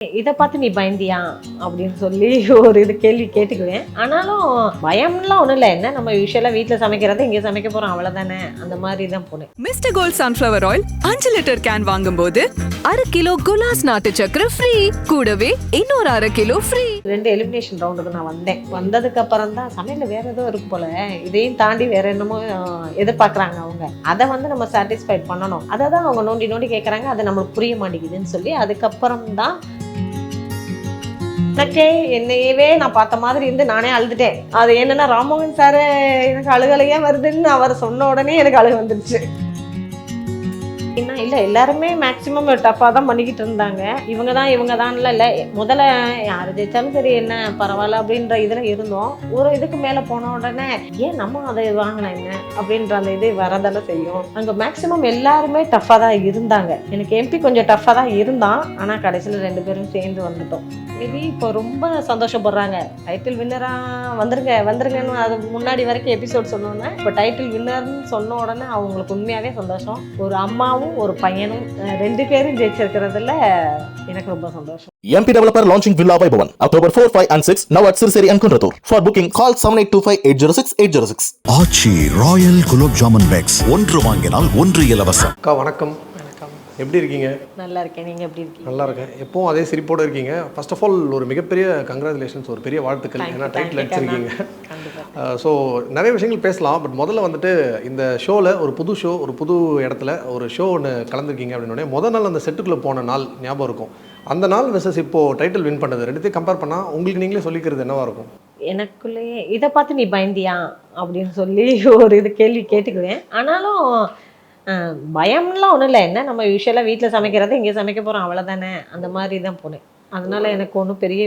இதை பார்த்து நீ பயந்தியா அப்படின்னு சொல்லி ஒரு இது கேள்வி கேட்டுக்குவேன். ஆனாலும் பயம்லாம் ஒன்றும் இல்லை. என்ன நம்ம யூஸ்வலாக வீட்டில் சமைக்கிறத இங்கே சமைக்க போகிறோம், அவ்வளோதானே, அந்த மாதிரி தான் போனேன். Mister Gold sunflower oil 5 litre can வாங்கும்போது 1/2 கிலோ குலாஸ் நாட்டு சக்கரை ஃப்ரீ, கூடவே இன்னொரு 1/2 கிலோ ஃப்ரீ. 2 எலிமினேஷன் ரவுண்டுக்கு நான் வந்தேன். வந்ததுக்கு அப்புறம் தான் சமையலில் வேற ஏதோ இருக்கு போல, இதையும் தாண்டி வேற என்னமோ எதிர்பார்க்குறாங்க அவங்க. அதை நம்ம சாட்டிஸ்ஃபைட் பண்ணணும். அதை தான் அவங்க நோண்டி நோண்டி கேட்குறாங்க. அது நம்மளுக்கு புரிய மாட்டேங்குதுன்னு சொல்லி அதுக்கப்புறம் தான் எனக்கே என்னையவே நான் பார்த்த மாதிரி இருந்து நானே அழுதுட்டேன். அது என்னன்னா, ராமோகன் சார் எனக்கு அழுகலையே வருதுன்னு அவர் சொன்ன உடனே எனக்கு அழுக வந்துருச்சு. இல்லை, எல்லாருமே மேக்சிமம் டஃப்பாக தான் பண்ணிக்கிட்டு இருந்தாங்க. இவங்க தான்ல இல்லை, முதல்ல யார் ஜெயிச்சாலும் சரி என்ன பரவாயில்ல அப்படின்ற இதில் இருந்தோம். ஒரு இதுக்கு மேலே போன உடனே ஏன் நம்ம அதை வாங்கினா என்ன அப்படின்ற அந்த இது வரதானே செய்யும். அங்கே மேக்சிமம் எல்லாருமே டஃப்பாக தான் இருந்தாங்க. எனக்கு எம்பி கொஞ்சம் டஃப்பாக தான் இருந்தான். ஆனால் கடைசியில் 2 பேரும் சேர்ந்து வந்துட்டோம். மேபி இப்போ ரொம்ப சந்தோஷப்படுறாங்க. டைட்டில் வின்னராக வந்துருங்கன்னு அது முன்னாடி வரைக்கும் எபிசோட் சொன்னோன்னே இப்போ டைட்டில் வின்னர்னு சொன்ன உடனே அவங்களுக்கு உண்மையாகவே சந்தோஷம். ஒரு அம்மாவும் ஒரு பையனும் 2 பேரும் ஜெயிச்சிருக்கிறதுல எனக்கு ரொம்ப சந்தோஷம். MP Developer launching Villa Vaibhavan October 4, 5 and 6 now at Sirseri and Kunratur. For booking call 7825806806. Aachi royal gulab jamun packs, ஒன்று வாங்கினால் ஒன்று இலவசம். அக்கா வணக்கம். எப்படி இருக்கீங்க? நல்லா இருக்கேன். நீங்கள் எப்படி இருக்கீங்க? நல்லா இருக்கேன். எப்பவும் அதே சிரிப்போடு இருக்கீங்க. ஃபர்ஸ்ட் ஆஃப் ஆல் ஒரு மிகப்பெரிய கங்க்ராச்சுலேஷன்ஸ், ஒரு பெரிய வாழ்த்துக்கள். ஏன்னா டைட்டில் அடிச்சிருக்கீங்க. ஸோ நிறைய விஷயங்கள் பேசலாம். பட் முதல்ல வந்துட்டு இந்த ஷோவில் ஒரு புது ஷோ, ஒரு புது இடத்துல ஒரு ஷோ ஒன்று கலந்துருக்கீங்க அப்படின்னோடனே முதல் நாள் அந்த செட்டுக்குள்ளே போன நாள் ஞாபகம் இருக்கும். அந்த நாள் வெர்சஸ் இப்போது டைட்டில் வின் பண்ணது ரெண்டுத்தையும் கம்பேர் பண்ணால் உங்களுக்கு நீங்களே சொல்லிக்கிறது என்னவாக இருக்கும்? எனக்குள்ளேயே இதை பார்த்து நீ பயந்தியா அப்படின்னு சொல்லி ஒரு இது கேள்வி கேட்டுக்குவேன். ஆனாலும் பயம்லாம் ஒன்றும் இல்லை. என்ன நம்ம யூஸ்வலாக வீட்டில் சமைக்கிறத இங்கே சமைக்க போகிறோம், அவ்வளோதானே, அந்த மாதிரி தான் போனேன். அதனால் எனக்கு ஒன்றும் பெரிய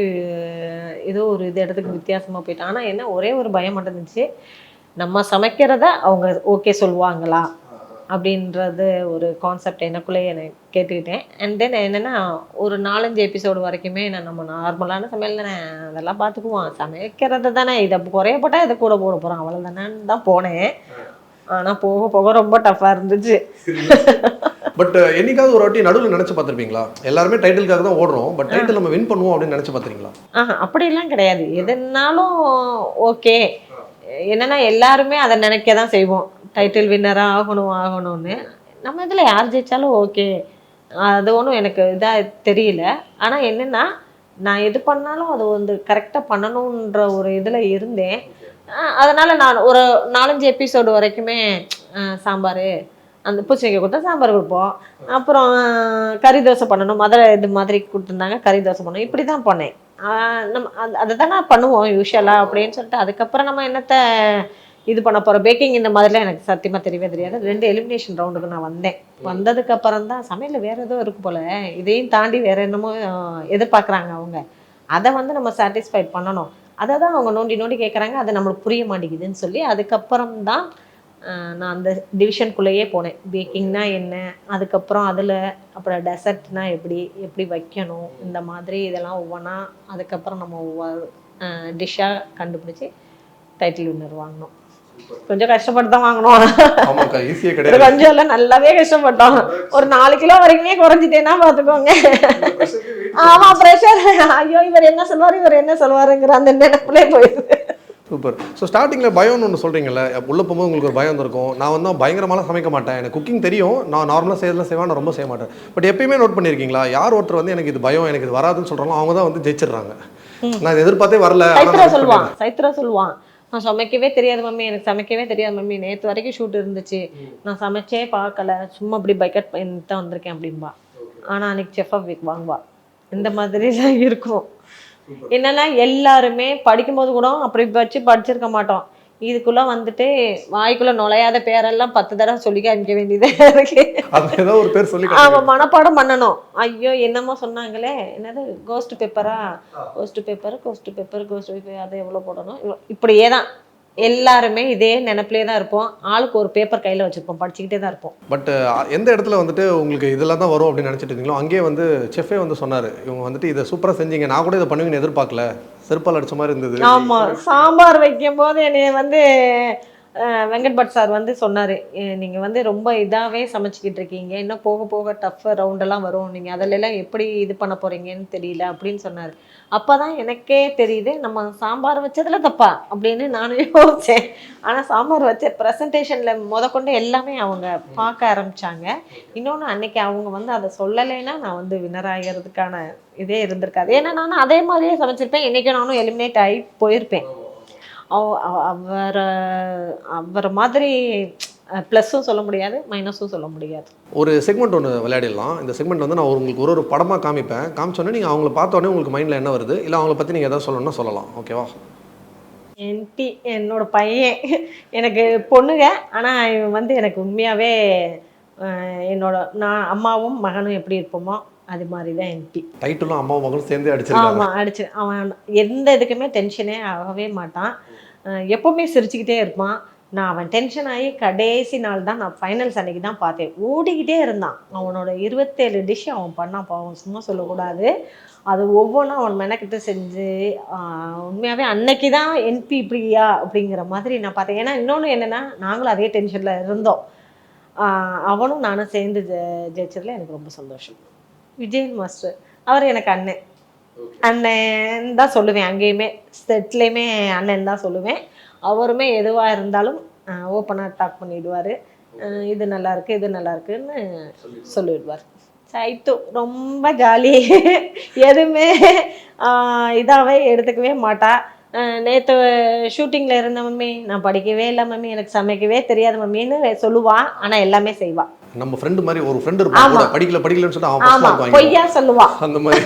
ஏதோ ஒரு இது இடத்துக்கு வித்தியாசமாக போயிட்டேன். ஆனால் என்ன, ஒரே ஒரு பயம் மட்டும் இருந்துச்சு, நம்ம சமைக்கிறத அவங்க ஓகே சொல்லுவாங்களா அப்படின்றது ஒரு கான்செப்ட் எனக்குள்ளேயே எனக்கு கேட்டுக்கிட்டேன். அண்ட் தென் என்னென்னா, ஒரு 4-5 எபிசோடு வரைக்குமே நம்ம நார்மலான சமையல் தானே, அதெல்லாம் பார்த்துக்குவோம், சமைக்கிறது தானே, இதை குறையப்பட்டால் இதை கூட போட போகிறோம், அவ்வளோதானேன்னு தான் போனேன். ஆனால் போக போக ரொம்ப டஃப்பாக இருந்துச்சு. பட் என்னைக்காவது ஒரு வாட்டி நடுவில் நினச்சி பார்த்துருப்பீங்களா? எல்லாருமே டைட்டிலுக்காக தான் ஓடுறோம், பட் டைட்டில் நம்ம வின் பண்ணுவோம் அப்படின்னு நினச்சி பார்த்துருங்களா? அப்படிலாம் கிடையாது. எதுனாலும் ஓகே. என்னென்னா எல்லாருமே அதை நினைக்க தான் செய்வோம், டைட்டில் வின்னராக ஆகணும்னு. நம்ம இதில் யார் ஜெயிச்சாலும் ஓகே, அது ஒன்றும் எனக்கு இதாக தெரியல. ஆனால் என்னென்னா, நான் எது பண்ணாலும் அது கரெக்டாக பண்ணணுன்ற ஒரு இதில் இருந்தேன். அதனால் நான் ஒரு 4-5 எபிசோடு வரைக்குமே சாம்பார், அந்த பூசணிக்காய் கொடுத்தா சாம்பார் கொடுப்போம், அப்புறம் கறி தோசை பண்ணணும், இது மாதிரி கொடுத்துருந்தாங்க, கறி தோசை பண்ணணும், இப்படி தான் பண்ணேன். நம்ம அதை தானே பண்ணுவோம் யூஸ்வலாக அப்படின்னு சொல்லிட்டு அதுக்கப்புறம் நம்ம என்னத்தை இது பண்ண போகிறோம். பேக்கிங் இந்த மாதிரிலாம் எனக்கு சத்தியமாக தெரியவே தெரியாது. 2 எலிமினேஷன் ரவுண்டுக்கு நான் வந்தேன். வந்ததுக்கப்புறம் தான் சமையலில் வேறு ஏதோ இருக்குது போல், இதையும் தாண்டி வேறு என்னமோ எதிர்பார்க்குறாங்க அவங்க. அதை நம்ம சாட்டிஸ்ஃபைட் பண்ணணும். அதை தான் அவங்க நோண்டி நோண்டி கேட்குறாங்க. அது நம்மளுக்கு புரிய மாட்டேங்குதுன்னு சொல்லி அதுக்கப்புறம் தான் நான் அந்த டிவிஷனுக்குள்ளேயே போனேன். பேக்கிங்னா என்ன, அதுக்கப்புறம் அதில் அப்புறம் டெசர்ட்னா எப்படி வைக்கணும், இந்த மாதிரி இதெல்லாம் ஒவ்வொன்றா அதுக்கப்புறம் நம்ம ஒவ்வொரு டிஷ்ஷாக கண்டுபிடிச்சி டைட்டில் வின்னர் வாங்கினோம். கொஞ்சம் கஷ்டப்பட்டு தான் வாங்கணும். கொஞ்சம் இல்லை, நல்லாவே கஷ்டப்பட்டோம். ஒரு 4 கிலோ வரைக்குமே குறைஞ்சிட்டேன்னா பார்த்துக்கோங்க. ஆமாம், ப்ரெஷர். ஐயோ, இவர் என்ன சொல்லுவாருங்கிற அந்த நினைப்புலே போயிடுது. சூப்பர். ஸோ ஸ்டார்டிங்கில் பயம்னு ஒன்று சொல்கிறீங்கல்ல, உள்ளே போகும்போது உங்களுக்கு ஒரு பயம் இருக்கும். நான் வந்து பயங்கரமாலாம் சமைக்க மாட்டேன், எனக்கு குக்கிங் தெரியும், நான் நார்மலாக செய்வேன், நான் ரொம்ப செய்ய மாட்டேன். பட் எப்பயுமே நோட் பண்ணியிருக்கீங்களா, யார் ஒருத்தர் வந்து எனக்கு இது பயம், எனக்கு இது வராதுன்னு சொல்கிறாங்களோ அவங்க தான் வந்து ஜெயிச்சிடுறாங்க. நான் இதை எதிர்பார்த்தே வரல. சைத்ரா சொல்லுவான், நான் சமைக்கவே தெரியாது மம்மி, எனக்கு சமைக்கவே தெரியாது மம்மி, நேற்று வரைக்கும் ஷூட் இருந்துச்சு, நான் சமைச்சே பார்க்கல, சும்மா அப்படி பைக்கட் பண்ணிட்டு தான் வந்திருக்கேன் அப்படின்பா. ஆனால் அன்னைக்கு செஃப் ஆஃப் வீக் வாங்குவா. இந்த மாதிரி தான் இருக்கும். என்னன்னா, எல்லாருமே படிக்கும்போது கூட அப்படி படிச்சிருக்க மாட்டோம். இதுக்குள்ள வந்துட்டு வாய்க்குள்ள நுழையாத பேரெல்லாம் 10 தடவை சொல்லி காமிக்க வேண்டியதே இருக்கு. அவன் மனப்பாடம் பண்ணணும். ஐயோ, என்னமோ சொன்னாங்களே, என்னது கோஸ்ட் பேப்பரா, கோஸ்ட் பேப்பர் அதை எவ்வளோ போடணும், இப்படியே தான் எல்லாருமே இதே நினைப்பிலே தான் இருப்போம். ஆளுக்கு ஒரு பேப்பர் கையில் வச்சுருப்போம், படிச்சுக்கிட்டே தான் இருப்போம். பட் எந்த இடத்துல வந்துட்டு உங்களுக்கு இதெல்லாம் தான் வரும் அப்படின்னு நினச்சிட்டு இருக்கீங்களோ அங்கேயே வந்து செஃபே வந்து சொன்னார், இவங்க வந்துட்டு இதை சூப்பராக செஞ்சீங்க, நான் கூட இதை பண்ணுவீங்கன்னு எதிர்பார்க்கல, செருப்பால் அடிச்ச மாதிரி இருந்தது. ஆமாம், சாம்பார் வைக்கும் போது என்னை வந்து வெங்கட் பட் சார் வந்து சொன்னார், நீங்கள் வந்து ரொம்ப இதாகவே சமைச்சிக்கிட்டு இருக்கீங்க, இன்னும் போக போக டஃப் ரவுண்டெல்லாம் வரும், நீங்கள் அதிலெல்லாம் எப்படி இது பண்ண போகிறீங்கன்னு தெரியல அப்படின்னு சொன்னார். அப்போ தான் எனக்கே தெரியுது, நம்ம சாம்பார் வச்சதுல தப்பா அப்படின்னு நானும் யோசித்தேன். ஆனால் சாம்பார் வச்ச ப்ரெசன்டேஷனில் முதற்கொண்டு எல்லாமே அவங்க பார்க்க ஆரம்பித்தாங்க. இன்னொன்று அன்னைக்கு அவங்க வந்து அதை சொல்லலைன்னா நான் வந்து வின்னர் ஆகிறதுக்கான இதே இருந்திருக்காது. ஏன்னா நானும் அதே மாதிரியே சமைச்சிருப்பேன், இன்றைக்கி நானும் எலிமினேட் ஆகி போயிருப்பேன். அவரை மாதிரி ப்ளஸ்ஸும் சொல்ல முடியாது, மைனஸும் சொல்ல முடியாது. ஒரு செக்மெண்ட் ஒன்று விளையாடிடலாம். இந்த செக்மெண்ட் வந்து நான் உங்களுக்கு ஒரு படமாக காமிப்பேன். காமிச்சோன்னே நீங்கள் அவங்கள பார்த்தோன்னே உங்களுக்கு மைண்டில் என்ன வருது, இல்லை அவங்கள பற்றி நீங்கள் எதாவது சொல்லணும்னா சொல்லலாம். ஓகேவா? என்டி என்னோட பையன் எனக்கு பொண்ணுங்க, ஆனால் இவன் வந்து எனக்கு உண்மையாகவே நான் அம்மாவும் மகனும் எப்படி இருப்போமோ அது மாதிரி தான் என்டி. டைட்டிலும் அம்மாவும் மகனும் சேர்ந்து அடிச்சிருக்காங்க. ஆமாம், அடிச்சு அவன் எந்த இதுக்குமே டென்ஷனே ஆகவே மாட்டான், எப்போவுமே சிரிச்சுக்கிட்டே இருப்பான். நான் அவன் டென்ஷன் ஆகி கடைசி நாள் தான் நான் ஃபைனல்ஸ் அன்றைக்கி தான் பார்த்தேன். ஓடிக்கிட்டே இருந்தான். அவனோட 27 டிஷ் அவன் பண்ணான். பாவம் சும்மா சொல்லக்கூடாது. அது ஒவ்வொன்றும் அவன் மெனக்கிட்டு செஞ்சு உண்மையாகவே அன்னைக்கு தான் என்பி இப்படியா அப்படிங்கிற மாதிரி நான் பார்த்தேன். ஏன்னா இன்னொன்று என்னென்னா, நாங்களும் அதே டென்ஷனில் இருந்தோம். அவனும் நானும் சேர்ந்து ஜெயிச்சதில் எனக்கு ரொம்ப சந்தோஷம். விஜயன் மாஸ்டர் அவர் எனக்கு அண்ணன் தான் சொல்லுவேன். அங்கேயுமே செட்லேயுமே அண்ணன் தான் சொல்லுவேன். அவருமே எதுவாக இருந்தாலும் ஓப்பனாக டாக் பண்ணிவிடுவார். இது நல்லாயிருக்கு, இது நல்லாயிருக்குன்னு சொல்லிவிடுவார். சைட்டு ரொம்ப ஜாலி, எதுவுமே இதாகவே எடுத்துக்கவே மாட்டா. நேற்று ஷூட்டிங்கில் இருந்த மம்மி நான் படிக்கவே இல்லை மம்மி, எனக்கு சமைக்கவே தெரியாது மம்மின்னு சொல்லுவாள். ஆனால் எல்லாமே செய்வாள். நம்ம ஃப்ரெண்டு மாதிரி ஒரு ஃப்ரெண்டு இருப்பாங்க, படிக்கலன்னு சொன்னா அவன் பொய்யா சொல்லுவா அந்த மாதிரி.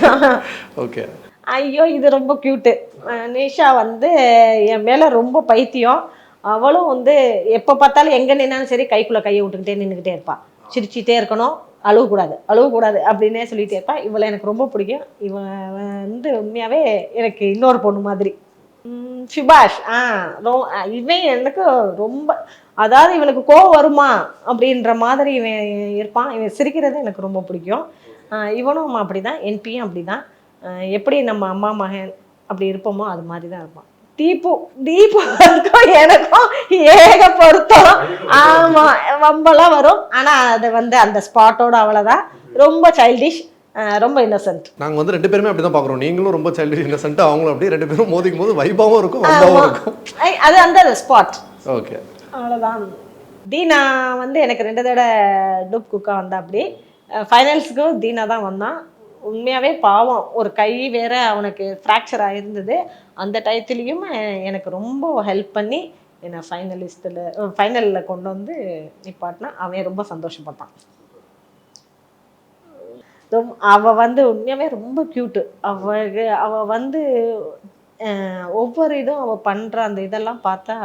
ஓகே. ஐயோ இது ரொம்ப க்யூட்டு. நிஷா வந்து என் மேலே ரொம்ப பைத்தியம். அவளும் வந்து எப்போ பார்த்தாலும் எங்கே நின்னாலும் சரி கைக்குள்ளே கையை விட்டுக்கிட்டே நின்றுக்கிட்டே இருப்பாள். சிரிச்சிட்டே இருக்கணும், அழுவக்கூடாது அப்படின்னே சொல்லிகிட்டே இருப்பாள். இவளை எனக்கு ரொம்ப பிடிக்கும். இவன் வந்து உண்மையாகவே எனக்கு இன்னொரு பொண்ணு மாதிரி. சுபாஷ் இவன் எனக்கு ரொம்ப, அதாவது இவனுக்கு கோவம் வருமா அப்படின்ற மாதிரி இவன் இருப்பான். இவன் சிரிக்கிறது எனக்கு ரொம்ப பிடிக்கும். இவனும் அப்படி தான், என்பியும் அப்படி தான். எப்படி நம்ம அம்மா மகன் அப்படி இருப்போமோ அது மாதிரி தான் இருப்பான். தீபுக்கும் எனக்கும் ஏக பொருத்தம். ஆமாம், வம்பெல்லாம் வரும். ஆனால் அது வந்து அந்த ஸ்பாட்டோட அவ்வளோதான். ரொம்ப சைல்டிஷ், ரொம்ப இன்னசென்ட். நாங்கள் வந்து 2 பேருமே அப்படி தான் பார்க்குறோம். நீங்களும் ரொம்ப சைல்டிஷ் இன்னசென்ட், அவங்களும் அப்படி 2 பேரும் மோதிக்கும் போது வைபாவும் இருக்கும், வம்பாவும் இருக்கும். அது அந்த ஸ்பாட். ஓகே, அவ்வளோதான். தீனா வந்து எனக்கு 2 தடவை டூப் குக்கா வந்தா. அப்படி ஃபைனல்ஸுக்கும் தீனா தான் வந்தான். உண்மையாகவே பாவம், ஒரு கை வேற அவனுக்கு ஃப்ராக்சர் ஆகிருந்தது. அந்த டயத்துலேயும் எனக்கு ரொம்ப ஹெல்ப் பண்ணி என்னை ஃபைனலில் கொண்டு வந்து நிப்பாட்டினா. அவன் ரொம்ப சந்தோஷப்பட்டான். அவள் வந்து உண்மையாகவே ரொம்ப க்யூட்டு. அவள் வந்து ஒவ்வொரு இதுவும் அவள் பண்ணுற அந்த இதெல்லாம் பார்த்தா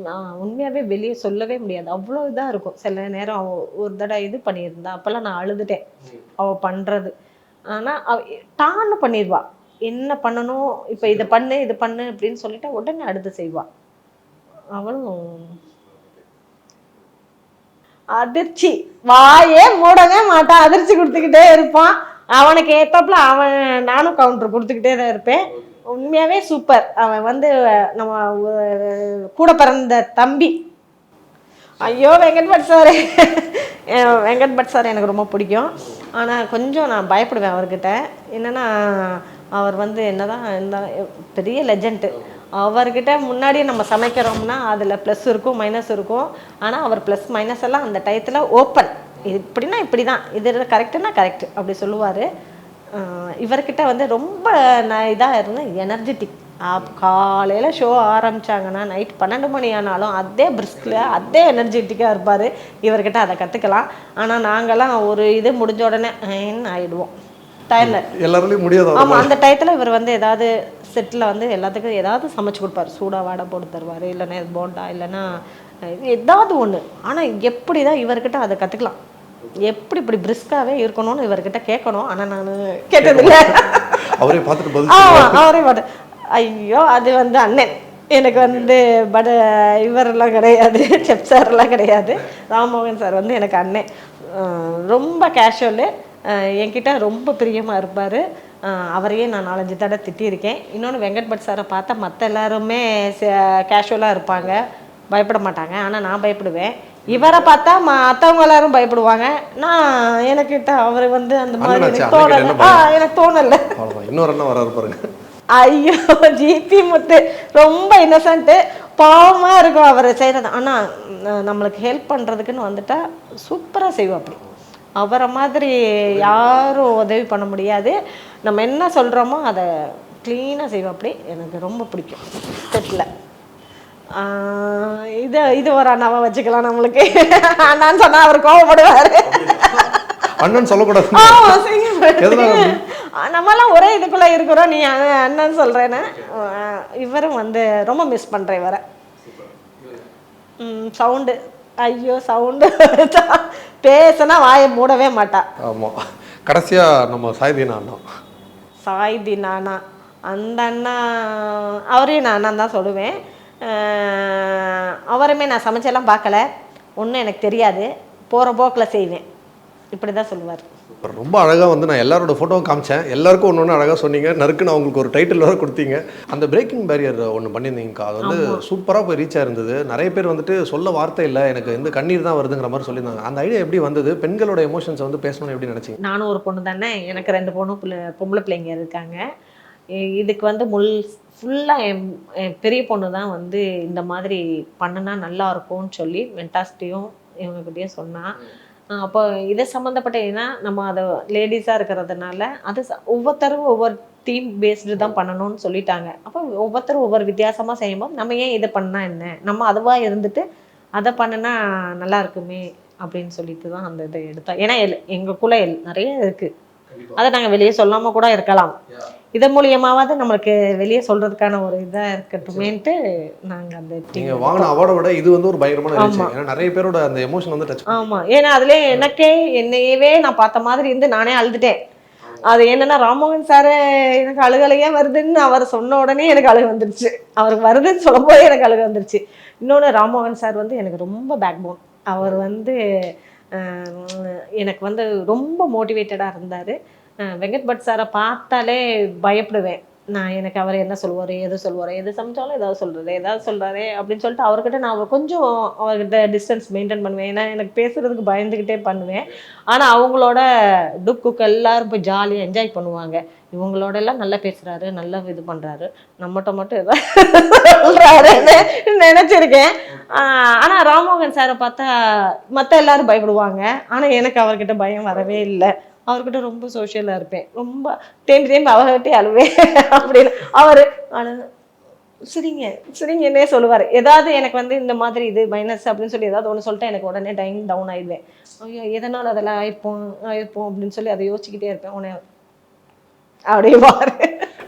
நான் உண்மையாகவே வெளியே சொல்லவே முடியாது, அவ்வளோ இதாக இருக்கும். சில நேரம் அவள் ஒரு தடவை இது பண்ணியிருந்தா, அப்போல்லாம் நான் அழுதுட்டேன் அவள் பண்ணுறது. ஆனால் டான்னு பண்ணிடுவா. என்ன பண்ணணும், இப்போ இதை பண்ணு இது பண்ணு அப்படின்னு சொல்லிட்டு உடனே அடுத்து செய்வாள். அவளும் அதிர்ச்சி, வாயே மூடவே மாட்டான், அதிர்ச்சி கொடுத்துக்கிட்டே இருப்பான். அவனுக்கு ஏற்றாப்புல நானும் கவுண்டர் கொடுத்துக்கிட்டே தான் இருப்பேன். உண்மையாகவே சூப்பர். அவன் வந்து நம்ம கூட பிறந்த தம்பி. ஐயோ வெங்கட் பட் சார் எனக்கு ரொம்ப பிடிக்கும். ஆனால் கொஞ்சம் நான் பயப்படுவேன் அவர்கிட்ட. என்னென்னா அவர் வந்து என்னதான் இருந்தாலும் பெரிய லெஜெண்ட்டு. அவர்கிட்ட முன்னாடியே நம்ம சமைக்கிறோம்னா அதில் ப்ளஸ் இருக்கும், மைனஸ் இருக்கும். ஆனால் அவர் ப்ளஸ் மைனஸ் எல்லாம் அந்த டயத்தில் ஓப்பன், இது இப்படின்னா இப்படி தான், இது கரெக்டுன்னா கரெக்டு அப்படி சொல்லுவார். இவர்கிட்ட வந்து ரொம்ப நான் இதாக இருந்தேன், எனர்ஜெட்டிக். காலையில் ஷோ ஆரம்பித்தாங்கன்னா நைட் 12 மணி ஆனாலும் அதே பிரிஸ்கில் அதே எனர்ஜெட்டிக்காக இருப்பார். இவர்கிட்ட அதை கற்றுக்கலாம். ஆனால் நாங்கள்லாம் ஒரு இது முடிஞ்ச உடனே ஆகிடுவோம் டைமில், எல்லாராலையும் முடியாது. ஆமாம், அந்த டயத்தில் இவர் வந்து ஏதாவது செட்டில் வந்து எல்லாத்துக்கும் ஏதாவது சமைச்சு கொடுப்பார். சூடாக வாடை போட்டு தருவார், இல்லைன்னா போண்டா, இல்லைன்னா ஏதாவது ஒன்று. ஆனால் எப்படி தான் இவர்கிட்ட அதை கற்றுக்கலாம், எப்படி இப்படி பிரிஸ்காவே இருக்கணும்னு இவர்கிட்ட கேட்கணும். ஆனால் நான் கேட்டதில்லை. அவரே பார்த்து ஐயோ அது வந்து அண்ணன் எனக்கு வந்து இவரெல்லாம் கிடையாது, செப் சார்லாம் கிடையாது. ராம்மோகன் சார் வந்து எனக்கு அண்ணன். ரொம்ப கேஷுவலு, என்கிட்ட ரொம்ப பிரியமாக இருப்பார். அவரையே நான் 4-5 தடவை திட்டியிருக்கேன். இன்னொன்று வெங்கட் பட் சாரை பார்த்தா மற்ற எல்லாருமே கேஷுவலாக இருப்பாங்க, பயப்பட மாட்டாங்க. ஆனால் நான் பயப்படுவேன். இவரை பார்த்தா மற்றவங்க எல்லாரும் பயப்படுவாங்க. நான் எனக்கிட்ட அவர் வந்து அந்த மாதிரி அண்ணனாச்சே, எனக்கு அண்ணனுக்கு தோணலை. என்ன பயம்? எனக்கு தோணலை. அவ்வளோதான். இன்னொரு அண்ணன் வராரு பாருங்க. ஐயோ, ஜிபி முத்து ரொம்ப இன்னசென்ட்டு, பாவமாக இருக்கும் அவர் செய்கிறது. ஆனால் நம்மளுக்கு ஹெல்ப் பண்ணுறதுக்குன்னு வந்துட்டா சூப்பராக செய்வோம். அப்படி அவரை மாதிரி யாரும் உதவி பண்ண முடியாது. நம்ம என்ன சொல்கிறோமோ அதை க்ளீனாக செய்வோம். அப்படி எனக்கு ரொம்ப பிடிக்கும் செட்டில். இது ஒரு அண்ணாவை வச்சுக்கலாம் நம்மளுக்கு. அண்ணான்னு சொன்னால் அவர் கோவப்படுவார். அண்ணன் சொல்லக்கூடாது. நம்மலாம் ஒரே இதுக்குள்ளே இருக்கிறோம், நீ அண்ணன் சொல்கிறேன்னு. இவரும் வந்து ரொம்ப மிஸ் பண்ணுறேன் இவரை. சவுண்டு, ஐயோ சவுண்டு பேசுனா வாயை மூடவே மாட்டா. ஆமாம். கடைசியாக நம்ம சாய்தீனா அண்ணா. சாய்தீனா அண்ணா, அந்த அண்ணா அவரையும் நான் அண்ணன் தான் சொல்லுவேன். அவருமே நான் சமைச்செல்லாம் பார்க்கல, ஒன்றும் எனக்கு தெரியாது, போகிற போக்கில் செய்வேன், இப்படி தான் சொல்லுவார். ரொம்ப அழகாக வந்து நான் எல்லாரோட ஃபோட்டோவும் காமிச்சேன். எல்லாருக்கும் ஒன்று ஒன்று அழகாக சொன்னீங்க. நறுக்குன்னு அவங்களுக்கு ஒரு டைட்டில் வர கொடுத்தீங்க. அந்த பிரேக்கிங் பேரியர் ஒன்று பண்ணியிருந்தீங்கக்கா, அது வந்து சூப்பராக போய் ரீச் ஆயிருந்தது. நிறைய பேர் வந்துட்டு சொல்ல வார்த்தை இல்லை, எனக்கு வந்து கண்ணீர் தான் வருதுங்கிற மாதிரி சொல்லியிருந்தாங்க. அந்த ஐடியா எப்படி வந்தது? பெண்களோட எமோஷன்ஸை வந்து பேசணும்னு எப்படி நினச்சிங்க? நானும் ஒரு பொண்ணு தானே, எனக்கு 2 பொம்பளை பிள்ளைங்க இருக்காங்க. இதுக்கு வந்து ஃபுல்லாக என் பெரிய பொண்ணு தான் வந்து இந்த மாதிரி பண்ணுனா நல்லா இருக்கும்னு சொல்லி மென்டாஸ்டியும் இவங்ககிட்டயும் சொன்னான். அப்போ இதை சம்மந்தப்பட்ட, ஏன்னா நம்ம அதை லேடிஸாக இருக்கிறதுனால அது ஒவ்வொருத்தரும் ஒவ்வொரு தீம் பேஸ்டு தான் பண்ணணும்னு சொல்லிட்டாங்க. அப்போ ஒவ்வொருத்தரும் ஒவ்வொரு வித்தியாசமாக செய்யும்போது நம்ம ஏன் இதை பண்ணால் என்ன, நம்ம அதுவாக இருந்துட்டு அதை பண்ணுனா நல்லா இருக்குமே அப்படின்னு சொல்லிட்டு தான் அந்த இதை எடுத்தோம். ஏன்னா எங்களுக்குள்ள நிறைய இருக்குது, அதை நாங்கள் வெளியே சொல்லாமல் கூட இருக்கலாம். இதன் மூலியமாவது நம்மளுக்கு வெளியே சொல்றதுக்கான ஒரு இதாக இருக்கட்டுமேன்ட்டு நாங்கள் அந்த நீங்கள் வாங்கின அவார்டை விட இது வந்து ஒரு பயங்கரமான விஷயம். ஏன்னா நிறைய பேரோட அந்த எமோஷன் வந்து டச். ஆமாம், ஏன்னா அதுல என்னையவே நான் பார்த்த மாதிரி இருந்து நானே அழுதுட்டேன். அது என்னன்னா, ராமோகன் சார் எனக்கு அழுகலையே வருதுன்னு அவர் சொன்ன உடனே எனக்கு அழுக வந்துருச்சு. அவருக்கு வருதுன்னு சொல்லும் போதே எனக்கு அழுக வந்துருச்சு. இன்னொன்று, ராமோகன் சார் வந்து எனக்கு ரொம்ப பேக்போன். அவர் வந்து எனக்கு வந்து ரொம்ப மோட்டிவேட்டடாக இருந்தார். வெங்கட் பட் சாரை பார்த்தாலே பயப்படுவேன் நான். எனக்கு அவர் என்ன சொல்லுவார், எது சொல்லுவார், எது சமைச்சாலும் ஏதாவது சொல்கிறாரு அப்படின்னு சொல்லிட்டு அவர்கிட்ட நான் கொஞ்சம் அவர்கிட்ட டிஸ்டன்ஸ் மெயின்டைன் பண்ணுவேன். ஏன்னா எனக்கு பேசுகிறதுக்கு பயந்துக்கிட்டே பண்ணுவேன். ஆனால் அவங்களோட டுக் குக் எல்லாரும் போய் ஜாலியாக என்ஜாய் பண்ணுவாங்க. இவங்களோட எல்லாம் நல்லா பேசுகிறாரு, நல்லா இது பண்ணுறாரு, நம்மகிட்ட மட்டும் எதாவது சொல்கிறாருன்னு நினச்சிருக்கேன். ஆனால் ராமோகன் சாரை பார்த்தா மற்ற எல்லாரும் பயப்படுவாங்க. ஆனால் எனக்கு அவர்கிட்ட பயம் வரவே இல்லை. அவர்கிட்ட ரொம்ப சோஷியலாக இருப்பேன், ரொம்ப தேம்பி அவர்கிட்டே அழுவேன் அப்படின்னு. அவர் சரிங்கன்னே சொல்லுவார். ஏதாவது எனக்கு வந்து இந்த மாதிரி இது மைனஸ் அப்படின்னு சொல்லி ஏதாவது ஒன்று சொல்லிட்டு எனக்கு உடனே டவுன் ஆயிடுவேன். ஐயோ எதனால் அதெல்லாம் ஆயிருப்போம் அப்படின்னு சொல்லி அதை யோசிச்சுக்கிட்டே இருப்பேன். உடனே அப்படியே பாரு.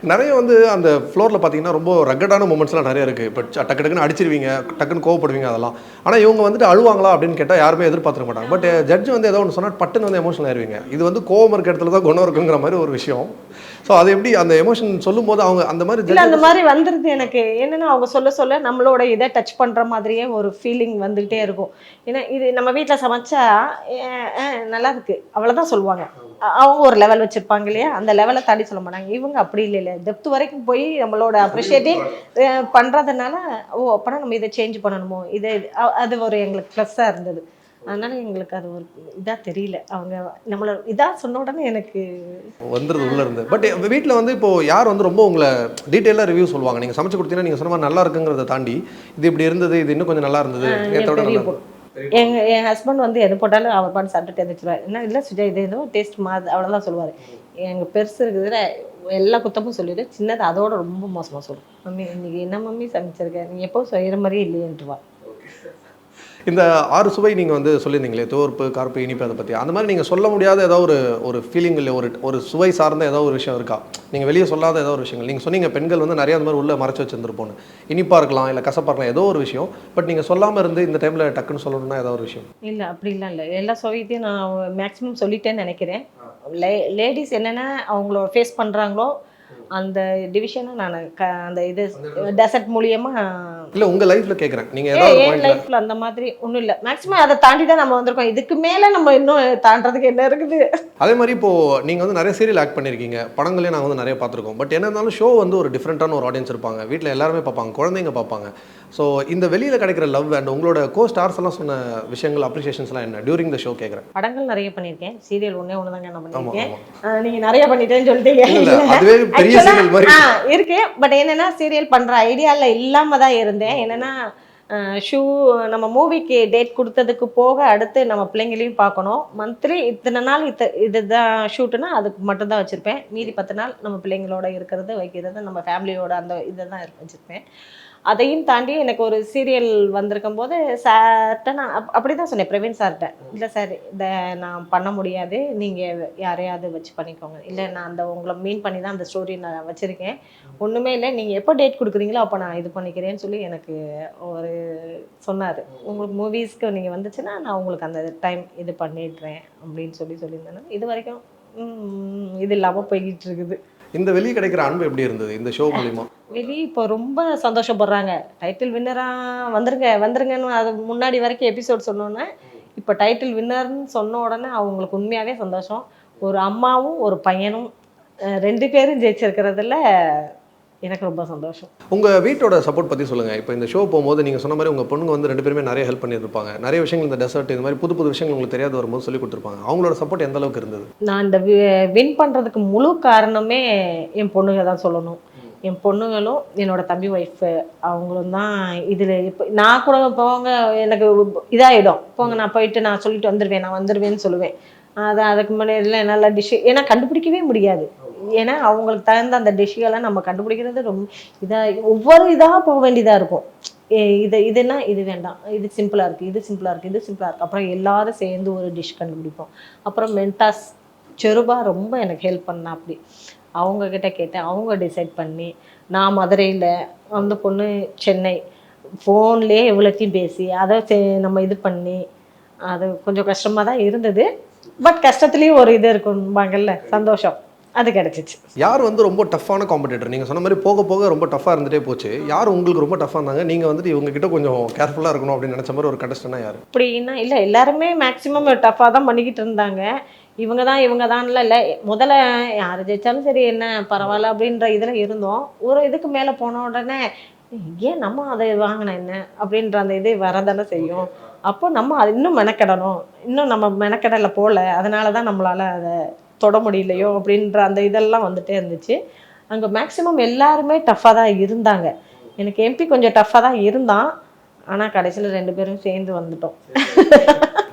நிறைய வந்து அந்த ஃப்ளோரில் பார்த்தீங்கன்னா ரொம்ப ரக்கடான மூமெண்ட்ஸ்லாம் நிறைய இருக்குது. இப்போ டக்கு டக்குன்னு அடிச்சிருவீங்க, டக்குன்னு கோவப்படுவீங்க அதெல்லாம். ஆனால் இவங்க வந்துட்டு அழுவாங்களா அப்படின்னு கேட்டால் யாருமே எதிர்பார்த்துக்க மாட்டாங்க. பட் ஜட்ஜ் வந்து ஏதோ ஒன்று சொன்னால் பட்டுன்னு வந்து எமோஷனல் ஆயிருவீங்க. இது வந்து கோவம் இருக்க இடத்துல தான் குணம் இருக்குங்கிற மாதிரி ஒரு விஷயம். ஸோ அது எப்படி அந்த எமோஷன் சொல்லும் போது அவங்க அந்த மாதிரி இல்லை, அந்த மாதிரி வந்துடுது எனக்கு. என்னென்னா அவங்க சொல்ல நம்மளோட இதை டச் பண்ணுற மாதிரியே ஒரு ஃபீலிங் வந்துக்கிட்டே இருக்கும். ஏன்னா இது நம்ம வீட்டில் சமைச்சா நல்லா இருக்கு அவ்வளோதான் சொல்லுவாங்க. அவங்க ஒரு லெவல் வச்சுருப்பாங்க இல்லையா, அந்த லெவலை தாண்டி சொல்ல மாட்டாங்க. இவங்க அப்படி இல்லை, டெப்த் வரைக்கும் போய் நம்மளோட அப்ரிஷியேட்டிவ் பண்ணுறதுனால அப்போனா நம்ம இதை சேஞ்ச் பண்ணணுமோ, அது ஒரு எங்களுக்கு ப்ளஸ்ஸாக இருந்தது. அதனால எங்களுக்கு அது ஒரு இதாக தெரியல. அவங்க நம்மளை இதாக சொன்ன உடனே எனக்கு வந்துடுது உள்ளே இருந்து. பட் வீட்டில் வந்து இப்போ யார் வந்து ரொம்ப உங்களை டீட்டெயிலாக ரிவ்யூ சொல்லுவாங்க? நீங்கள் சமைச்சு கொடுத்தீங்கன்னா நீங்கள் சொன்ன மாதிரி நல்லா இருக்குங்கிறத தாண்டி இது இப்படி இருந்தது, இது இன்னும் கொஞ்சம் நல்லா இருந்தது, என் ஹஸ்பண்ட் வந்து எது போட்டாலும் அவர் பாட்டு சாப்பிட்டு தெரிஞ்சிருவார். என்ன இல்லை சுஜா இது ஏதோ டேஸ்ட் மாறு அவ்வளோதான் சொல்லுவார். எங்கள் பெருசு இருக்குதுல எல்லா குத்தமும் சொல்லிடு, சின்னது அதோட ரொம்ப மோசமாக சொல்லும். மம்மி இன்னைக்கு என்ன மம்மி சமைச்சிருக்கேன், நீ எப்போ செய்கிற மாதிரியே இல்லையன்ட்டுவா. இந்த 6 சுவை நீங்கள் வந்து சொல்லியிருந்தீங்களே, தோற்பு கார்ப்பு இனிப்பு, அதை பற்றி அந்த மாதிரி நீங்கள் சொல்ல முடியாத ஏதாவது ஒரு ஃபீலிங் இல்லை, ஒரு சுவை சார்ந்த ஏதாவது ஒரு விஷயம் இருக்கா? நீங்கள் வெளியே சொல்லாத ஏதோ ஒரு விஷயங்கள் நீங்கள் சொன்னீங்க. பெண்கள் வந்து நிறைய அந்த மாதிரி உள்ளே மறைச்சி வச்சுருந்துருப்போன்னு, இனிப்பாக இருக்கலாம் இல்லை கசப்பாக இருக்கலாம், ஏதோ ஒரு விஷயம். பட் நீங்கள் சொல்லாமல் இருந்து இந்த டைமில் டக்குன்னு சொல்லணும்னா ஏதோ ஒரு விஷயம். இல்லை அப்படிலாம் இல்லை, எல்லா சுவையத்தையும் நான் மேக்ஸிமம் சொல்லிட்டேன்னு நினைக்கிறேன். லேடிஸ் என்னென்ன அவங்களோட ஃபேஸ் பண்ணுறாங்களோ அந்த டிவிஷனை நான் அந்த இது டெசர்ட் மூலியமா இல்லை உங்கள் லைஃப்பில் கேட்குறேன் நீங்கள் ஏதாவது என் பாயிண்ட்ல லைஃப்ல அந்த மாதிரி ஒன்றும் இல்லை. மேக்ஸிமம் அதை தாண்டி தான் நம்ம வந்திருக்கோம். இதுக்கு மேல நம்ம இன்னும் தாண்டறதுக்கு என்ன இருக்குது? அதே மாதிரி இப்போது நீங்கள் வந்து நிறைய சீரியல் ஆக்ட் பண்ணியிருக்கீங்க, படங்களே நாங்கள் வந்து நிறைய பார்த்துருக்கோம். பட் என்ன இருந்தாலும் ஷோ வந்து ஒரு டிஃப்ரெண்ட்டான ஒரு ஆடியன்ஸ் இருப்பாங்க, வீட்டில் எல்லாருமே பார்ப்பாங்க, குழந்தைங்க பார்ப்பாங்க. ஸோ இந்த வெளியில் கிடைக்கிற லவ் அண்ட் உங்களோட கோ ஸ்டார்ஸ் எல்லாம் சொன்ன விஷயங்கள் அப்ரிசியேஷன்ஸ்லாம் என்ன டியூரிங் த ஷோ கேட்குறேன்? படங்கள் நிறைய பண்ணியிருக்கேன், சீரியல் ஒண்ணே தாங்க நான் ஆமாம் பண்ணியிருக்கேன். நீங்க நிறைய பண்ணிட்டேன்னு சொல்லிட்டீங்க. இல்லை அதுவே பெரிய சீரியல் மாதிரி இருக்கு. பட் என்னன்னா சீரியல் பண்ற ஐடியால இல்லாம தான் இருந்தேன். என்னன்னா ஷூ நம்ம மூவிக்கு டேட் கொடுத்ததுக்கு போக அடுத்து நம்ம பிள்ளைங்களையும் பார்க்கணும். மந்த்லி இத்தனை நாள் இதுதான் ஷூட்டுனா அதுக்கு மட்டும்தான் வச்சுருப்பேன். மீதி 10 நாள் நம்ம பிள்ளைங்களோட இருக்கிறது வைக்கிறது நம்ம ஃபேமிலியோட அந்த இதை தான் வச்சுருப்பேன். அதையும் தாண்டி எனக்கு ஒரு சீரியல் வந்திருக்கும் போது சார்கிட்ட நான் அப்படி தான் சொன்னேன், பிரவீன் சார்கிட்ட. இல்லை சார் இதை நான் பண்ண முடியாது, நீங்கள் யாரையாவது வச்சு பண்ணிக்கோங்க. இல்லை நான் அந்த உங்களை மீன் பண்ணி தான் அந்த ஸ்டோரி நான் வச்சுருக்கேன், ஒன்றுமே இல்லை, நீங்கள் எப்போ டேட் கொடுக்குறீங்களோ அப்போ நான் இது பண்ணிக்கிறேன்னு சொல்லி எனக்கு ஒரு சொன்னார். உங்களுக்கு மூவிஸ்க்கு நீங்கள் வந்துச்சுன்னா நான் உங்களுக்கு அந்த டைம் இது பண்ணிடுறேன் அப்படின்னு சொல்லியிருந்தேன்னா இது வரைக்கும் இது இல்லாமல் போய்கிட்டு இருக்குது. இந்த வெளியே கிடைக்கிற அன்பு எப்படி இருந்தது இந்த ஷோ மூலிமா? வெளியே இப்போ ரொம்ப சந்தோஷப்படுறாங்க. டைட்டில் வின்னராக வந்துருங்கன்னு அது முன்னாடி வரைக்கும் எபிசோட் சொன்னோன்னே இப்போ டைட்டில் வின்னர்னு சொன்ன உடனே அவங்களுக்கு உண்மையாகவே சந்தோஷம். ஒரு அம்மாவும் ஒரு பையனும் 2 பேரும் ஜெயிச்சிருக்கிறதுல எனக்கு ரொம்ப சந்தோஷம். உங்கள் வீட்டோட சப்போர்ட் பற்றி சொல்லுங்கள். இப்போ இந்த ஷோ போகும்போது நீங்கள் சொன்ன மாதிரி உங்கள் பொண்ணுங்க வந்து 2 பேருமே நிறைய ஹெல்ப் பண்ணியிருப்பாங்க, நிறைய விஷயங்கள் இந்த டெசர்ட் இந்த மாதிரி புது விஷயங்கள் உங்களுக்கு தெரியாது வரும்போது சொல்லி கொடுத்துருப்பாங்க. அவங்களோட சப்போர்ட் எந்த அளவுக்கு இருந்தது? நான் இந்த வின் பண்ணுறதுக்கு முழு காரணமே என் பொண்ணுங்க தான் சொல்லணும். என் பொண்ணுங்களும் என்னோட தம்பி ஒய்ஃபு அவங்களும் தான் இதில். இப்போ நான் கூட போங்க எனக்கு இதாகிடும், போங்க நான் போயிட்டு நான் சொல்லிட்டு நான் வந்துடுவேன்னு சொல்லுவேன். அதுக்கு முன்னாடி இல்லை நல்ல டிஷ்ஷு ஏன்னா கண்டுபிடிக்கவே முடியாது. ஏன்னா அவங்களுக்கு தகுந்த அந்த டிஷ்ஷுகளை நம்ம கண்டுபிடிக்கிறது ரொம்ப இதாக ஒவ்வொரு இதாக போக வேண்டியதாக இருக்கும். இதுனா இது வேண்டாம், இது சிம்பிளாக இருக்குது, இது சிம்பிளாக இருக்குது. அப்புறம் எல்லாரும் சேர்ந்து ஒரு டிஷ் கண்டுபிடிப்போம். அப்புறம் மென்டாஸ் செருபா ரொம்ப எனக்கு ஹெல்ப் பண்ணா. அப்படி அவங்கக்கிட்ட கேட்டேன், அவங்க டிசைட் பண்ணி நான் மதுரையில் அந்த பொண்ணு சென்னை ஃபோன்லேயே எவ்வளோத்தையும் பேசி அதை நம்ம இது பண்ணி அது கொஞ்சம் கஷ்டமாக தான் இருந்தது. பட் கஷ்டத்துலேயும் ஒரு இது இருக்கும்பாங்கல்ல, சந்தோஷம் அது கிடச்சிச்சு. யார் வந்து ரொம்ப டஃப்பான காம்படிட்டர்? நீங்கள் சொன்ன மாதிரி போக போக ரொம்ப டஃப்பாக இருந்துகிட்டே போச்சு. யார் உங்களுக்கு ரொம்ப டஃப்பாக இருந்தாங்க, நீங்கள் வந்துட்டு இவங்ககிட்ட கொஞ்சம் கேர்ஃபுல்லாக இருக்கணும் அப்படின்னு நினச்ச மாதிரி ஒரு கண்டஸ்டன்ட்னா யார்? அப்படின்னா இல்லை எல்லாருமே மேக்ஸிமம் டஃப்பாக தான் பண்ணிக்கிட்டு இருந்தாங்க. இவங்க தான்லாம் இல்லை. முதல்ல யார் ஜெயிச்சாலும் சரி என்ன பரவாயில்ல அப்படின்ற இதில் இருந்தோம். ஒரு இதுக்கு மேலே போன உடனே ஏன் நம்ம அதை வாங்கினா என்ன அப்படின்ற அந்த இது வரதானே செய்யும். அப்போ நம்ம அது இன்னும் மெனக்கெடணும், இன்னும் நம்ம மெனக்கெடலை போகல, அதனால தான் நம்மளால் அதை தொட முடியலையோ அப்படின்ற அந்த இதெல்லாம் வந்துட்டே இருந்துச்சு. அங்கே மேக்ஸிமம் எல்லாருமே டஃப்பாக தான் இருந்தாங்க. எனக்கு எம்பி கொஞ்சம் டஃப்பாக தான் இருந்தான், ஆனால் கடைசியில் 2 பேரும் சேர்ந்து வந்துட்டோம்.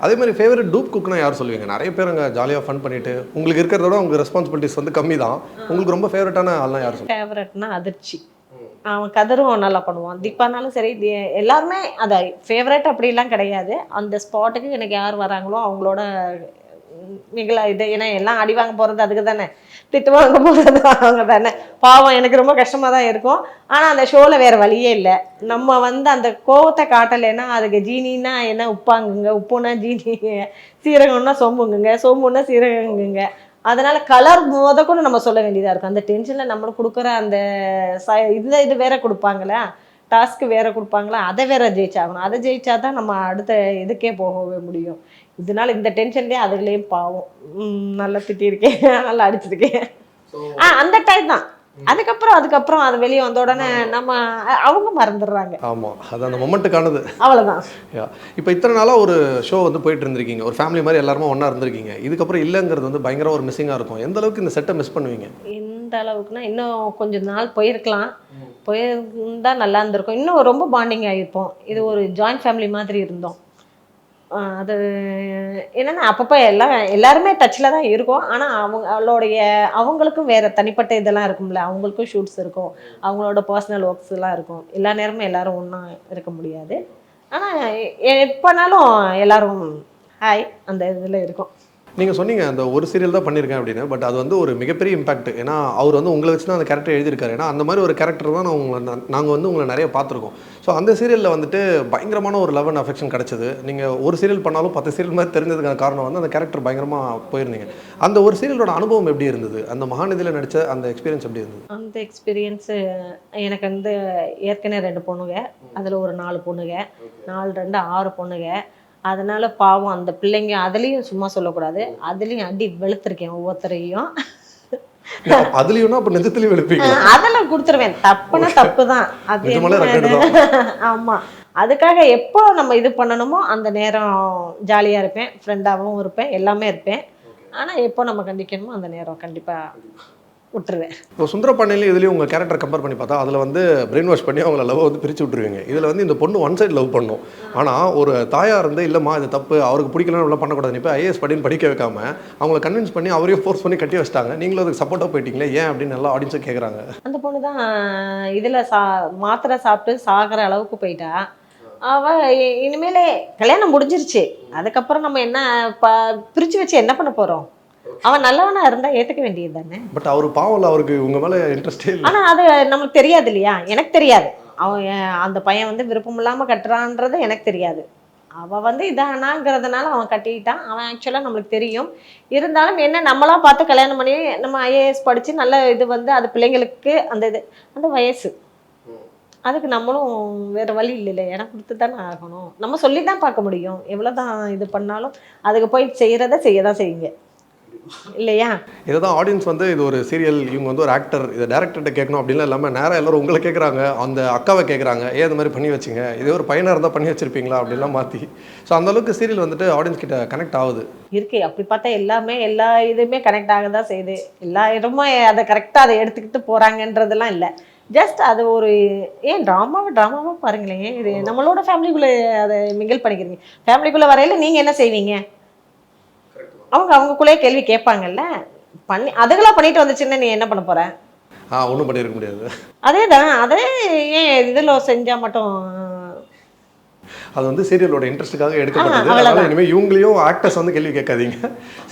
அதே மாதிரி ஃபேவரட் டூப் குக்னா யார் சொல்லுவீங்க? நிறைய பேர் அங்கே ஜாலியாக ஃபன் பண்ணிட்டு உங்களுக்கு இருக்கிறத விட உங்களுக்கு ரெஸ்பான்சிபிலிட்டிஸ் வந்து கம்மி தான். உங்களுக்கு ரொம்ப ஃபேவரட்டான ஆள்லாம் யார் சொல்லுங்கள்? ஃபேவரட்னா அதிர்ச்சி. அவன் கதரும் நல்லா பண்ணுவான். தீபானாலும் சரி எல்லாருமே அதை ஃபேவரட் அப்படிலாம் கிடையாது. அந்த ஸ்பாட்டுக்கு எனக்கு யார் வராங்களோ அவங்களோட இது. ஏன்னா எல்லாம் அடி வாங்க போகிறது அதுக்கு தானே, திட்டு வாங்க போகிறது அவங்க தானே. பாவம் எனக்கு ரொம்ப கஷ்டமாக தான் இருக்கும். ஆனால் அந்த ஷோவில் வேறு வழியே இல்லை. நம்ம வந்து அந்த கோவத்தை காட்டலைன்னா அதுக்கு ஜீனின்னா என்ன உப்பாங்குங்க, உப்புன்னா ஜீனி, சீரகம்னா சோம்புங்குங்க, சோம்புன்னா சீரகங்குங்க. அதனால கலர் கூட நம்ம சொல்ல வேண்டியதாக இருக்கும். அந்த டென்ஷனில் நம்மளுக்கு கொடுக்குற அந்த இது வேற கொடுப்பாங்களா, டாஸ்க்கு வேற கொடுப்பாங்களா, அதை வேற ஜெயிச்சாகணும். அதை ஜெயிச்சா தான் நம்ம அடுத்த இதுக்கே போகவே முடியும். இதனால இந்த டென்ஷன்லேயே அதுலேயும் பாவம் நல்லா திட்டிருக்கேன், நல்லா அடிச்சிருக்கேன். அந்த டைம் தான். அதுக்கப்புறம் அது வெளியே வந்த உடனே நம்ம அவங்க மறந்துடுறாங்க. ஆமாம், அது அந்த மொமெண்ட்டுக்கானது, அவ்வளோதான். இப்போ இத்தனை நாளாக ஒரு ஷோ வந்து போயிட்டு இருந்திருக்கீங்க, ஒரு ஃபேமிலி மாதிரி எல்லாருமே ஒன்றா இருந்திருக்கீங்க. இதுக்கப்புறம் இல்லைங்கிறது வந்து பயங்கர ஒரு மிஸ்ஸிங்காக இருக்கும். எந்த அளவுக்கு இந்த செட்டை மிஸ் பண்ணுவீங்க? எந்த அளவுக்குன்னா இன்னும் கொஞ்சம் நாள் போயிருக்கலாம், போயிருந்தா நல்லா இருந்திருக்கும். இன்னும் ரொம்ப பாண்டிங் ஆகிருப்போம். இது ஒரு ஜாயிண்ட் ஃபேமிலி மாதிரி இருந்தோம். அது என்னென்னா அப்பப்போ எல்லாருமே டச்சில் தான் இருக்கும். ஆனால் அவங்களுக்கும் வேறு தனிப்பட்ட இதெல்லாம் இருக்கும்ல, அவங்களுக்கும் ஷூட்ஸ் இருக்கும், அவங்களோட பர்சனல் ஒர்க்ஸ்லாம் இருக்கும். எல்லா நேரமும் எல்லோரும் ஒன்றா இருக்க முடியாது. ஆனால் எப்போனாலும் எல்லோரும் ஹாய் அந்த இதில் இருக்கும். நீங்கள் சொன்னீங்க அந்த ஒரு சீரியல் தான் பண்ணியிருக்கேன் அப்படின்னு, பட் அது வந்து ஒரு மிகப்பெரிய இம்பாக்ட். ஏன்னா அவர் வந்து உங்களை வச்சு தான் அந்த கேரக்டர் எழுதியிருக்காரு. ஏன்னா அந்த மாதிரி ஒரு கேரக்டர் தான் நாங்கள் வந்து உங்களை நிறைய பார்த்துருக்கோம். ஸோ அந்த சீரியலில் வந்துட்டு பயங்கரமான ஒரு லவ் அண்ட் அஃபெக்ஷன் கிடச்சிது. நீங்கள் ஒரு சீரியல் பண்ணாலும் 10 சீரியல் மாதிரி தெரிஞ்சதுக்கான காரணம் வந்து அந்த கேரக்டர் பயங்கரமாக போயிருந்தீங்க. அந்த ஒரு சீரியலோட அனுபவம் எப்படி இருந்தது? அந்த மகாநதியில் நடித்த அந்த எக்ஸ்பீரியன்ஸ் எப்படி இருந்தது? அந்த எக்ஸ்பீரியன்ஸு எனக்கு வந்து ஏற்கனவே 2 பொண்ணுங்க, அதில் ஒரு 4 பொண்ணுங்க, 4 2 6 பொண்ணுங்க. அதனால பாவம் அந்த பிள்ளைங்க, அதுலேயும் சும்மா சொல்லக்கூடாது, அதுலேயும் அடி வெளுத்திருக்கேன் ஒவ்வொருத்தரையும். அதுலயும் அப்ப நிஜத்துலயும் வெளுப்பீங்க? அதெல்லாம் கொடுத்துருவேன், தப்புனா தப்பு தான் அது. ஆமா, அதுக்காக எப்போ நம்ம இது பண்ணணுமோ அந்த நேரம் ஜாலியா இருப்பேன், ஃப்ரெண்டாகவும் இருப்பேன், எல்லாமே இருப்பேன். ஆனா எப்போ நம்ம கண்டிக்கணுமோ அந்த நேரம் கண்டிப்பா விட்டுருவேன். இப்போ சுந்தரபாண்டியில இதுலேயும் உங்கள் கேரக்டர் கம்பேர் பண்ணி பார்த்தா அதில் வந்து பிரெயின் வாஷ் பண்ணி அவங்கள லவ் வந்து பிரித்து விட்டுருவீங்க. இதில் வந்து இந்த பொண்ணு ஒன் சைடு லவ் பண்ணும். ஆனால் ஒரு தாயாக இருந்து இல்லைம்மா இது தப்பு, அவருக்கு பிடிக்கலன்னு எல்லாம் பண்ணக்கூடாது, இப்போ ஐஏஎஸ் படின்னு படிக்க வைக்காம அவங்கள கன்வின்ஸ் பண்ணி அவரையும் ஃபோர்ஸ் பண்ணி கட்டி வச்சிட்டாங்க. நீங்களும் அதுக்கு சப்போர்ட்டாக போயிட்டீங்களே ஏன் அப்படின்னு எல்லா ஆடியன்ஸும் கேட்குறாங்க. அந்த பொண்ணு தான் இதில் மாத்திரை சாப்பிட்டு சாகிற அளவுக்கு போயிட்டா. அவ இனிமேலே கல்யாணம் முடிஞ்சிருச்சு, அதுக்கப்புறம் நம்ம என்ன பிரித்து வச்சு என்ன பண்ண போகிறோம்? அவன் நல்லவனா இருந்தா ஏத்துக்க வேண்டியது தானே. பட் அவர் பாவம்ல, அவருக்கு உங்க மேல இன்ட்ரெஸ்டே இல்லை. ஆனா அது நமக்கு தெரியாது இல்லையா, எனக்கு தெரியாது. அவன் அந்த பையன் வந்து விருப்பம் இல்லாம கட்டுறான்றது எனக்கு தெரியாது. அவன் வந்து இதானாங்கிறதுனால அவன் கட்டிக்கிட்டான். அவன் ஆக்சுவலாக நம்மளுக்கு தெரியும். இருந்தாலும் என்ன, நம்மளா பார்த்து கல்யாணம் பண்ணி நம்ம ஐஏஎஸ் படித்து நல்ல இது வந்து அது பிள்ளைங்களுக்கு அந்த இது அந்த வயசு, அதுக்கு நம்மளும் வேறு வழி இல்லை, இடம் கொடுத்து தானே ஆகணும். நம்ம சொல்லி தான் பார்க்க முடியும். எவ்வளோ தான் இது பண்ணாலும் அதுக்கு போய் செய்கிறத செய்ய தான் செய்யுங்க இல்லையா. இதுதான் ஆடியன்ஸ் வந்து இது ஒரு சீரியல், இவங்க வந்து ஒரு ஆக்டர், இதை டேரக்டர்கிட்ட கேட்கணும் அப்படின்லாம் இல்லாமல் நேராக எல்லாரும் உங்களை கேட்குறாங்க, அந்த அக்காவை கேட்குறாங்க, ஏன் இது மாதிரி பண்ணி வச்சிங்க, இதே ஒரு பையனாக இருந்தால் பண்ணி வச்சிருப்பீங்களா அப்படின்லாம் மாற்றி. ஸோ அந்தளவுக்கு சீரியல் வந்துட்டு ஆடியன்ஸ் கிட்ட கனெக்ட் ஆகுது. இருக்கு, அப்படி பார்த்தா எல்லாமே எல்லா இதுவுமே கனெக்ட் ஆக தான் செய்யுது. எல்லா இடமும் அதை கரெக்டாக அதை எடுத்துக்கிட்டு போகிறாங்கன்றதெல்லாம் இல்லை. ஜஸ்ட் அது ஒரு ட்ராமாவாக பாருங்களேன். இது நம்மளோட ஃபேமிலிக்குள்ளே அதை மிங்கிள் பண்ணிக்கிறீங்க. ஃபேமிலிக்குள்ளே வரையில் நீங்கள் என்ன செய்வீங்க? அவங்களுக்குள்ளே கேள்வி கேட்பாங்கல்ல. பண்ணி அதுகளா பண்ணிட்டு வந்துச்சுன்னா நீ என்ன பண்ண போற? ஒன்றும் பண்ணியிருக்க முடியாது. அதே தான், அதே ஏன் இதில் செஞ்சால் மட்டும் அது வந்து சீரியலோட இன்ட்ரெஸ்ட்டுக்காக எடுக்கப்பட்டது. அதனால இனிமேல் இவங்களையும் ஆக்டர்ஸ் வந்து கேள்வி கேட்காதீங்க,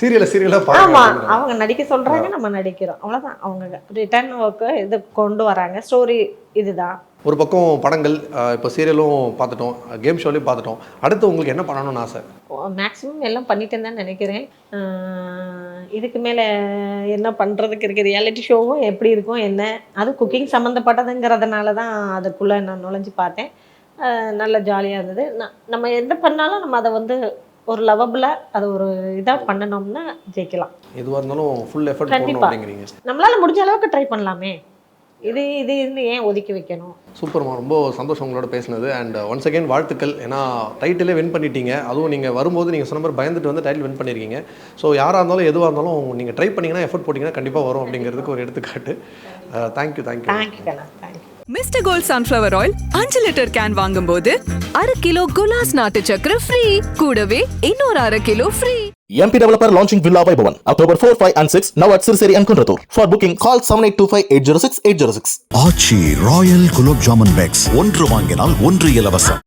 சீரியலாக பாருங்க. ஆமாம், அவங்க நடிக்க சொல்கிறாங்க, நம்ம நடிக்கிறோம், அவ்வளோதான். அவங்க ரிட்டர்ன் ஒர்க்கு இது கொண்டு வராங்க. ஸ்டோரி இதுதான். ஒரு பக்கம் படங்கள், இப்போ சீரியலும் பார்த்துட்டோம், கேம் ஷோலையும் பார்த்துட்டோம். அடுத்து உங்களுக்கு என்ன பண்ணணும்னு ஆசை? மேக்ஸிமம் எல்லாம் பண்ணிட்டேன்னு தான் நினைக்கிறேன். இதுக்கு மேலே என்ன பண்ணுறதுக்கு இருக்குது? ரியாலிட்டி ஷோவும் எப்படி இருக்கும் என்ன, அது குக்கிங் சம்மந்தப்பட்டதுங்கிறதுனால தான் அதுக்குள்ளே நான் நுழைஞ்சு பார்த்தேன். நல்ல ஜாலியாக இருந்தது. நம்ம எந்த பண்ணாலும் நம்ம அதை வந்து ஒரு லவபிளாக அதை ஒரு இதாக பண்ணணும்னா ஜெயிக்கலாம். எதுவாக இருந்தாலும் ஃபுல் எஃபர்ட் கண்டிப்பாக நம்மளால் முடிஞ்ச அளவுக்கு ட்ரை பண்ணலாமே. இது ஏன் ஒதுக்கி வைக்கணும்? சூப்பர்மா, ரொம்ப சந்தோஷம் உங்களோட பேசினது. அண்ட் ஒன்ஸ் அகேன் வாழ்த்துக்கள். ஏன்னா டைட்டிலே வின் பண்ணிட்டீங்க. அதுவும் நீங்கள் வரும்போது நீங்கள் சொன்ன மாதிரி பயந்துட்டு வந்து டைட்டில் வின் பண்ணியிருக்கீங்க. ஸோ யாராக இருந்தாலும் எதுவாக இருந்தாலும் நீங்கள் ட்ரை பண்ணிங்கன்னா, எஃபர்ட் போட்டிங்கன்னா கண்டிப்பாக வரும் அப்படிங்கிறதுக்கு ஒரு எடுத்துக்காட்டு. Thank you. Mister Gold sunflower oil 5 litre can வாங்கும்போது அரை கிலோ குலாஸ் நாட்டு சக்கரை ஃப்ரீ, கூடவே இன்னொரு அரை kilo free. MP Developer launching Villa Vaibhavan October 4, 5 and 6 now at Sirseri and Kunratur. For booking call 7825806806. Aachi royal gulab jamun packs, ஒன்று வாங்கினால் ஒன்று இலவசம்.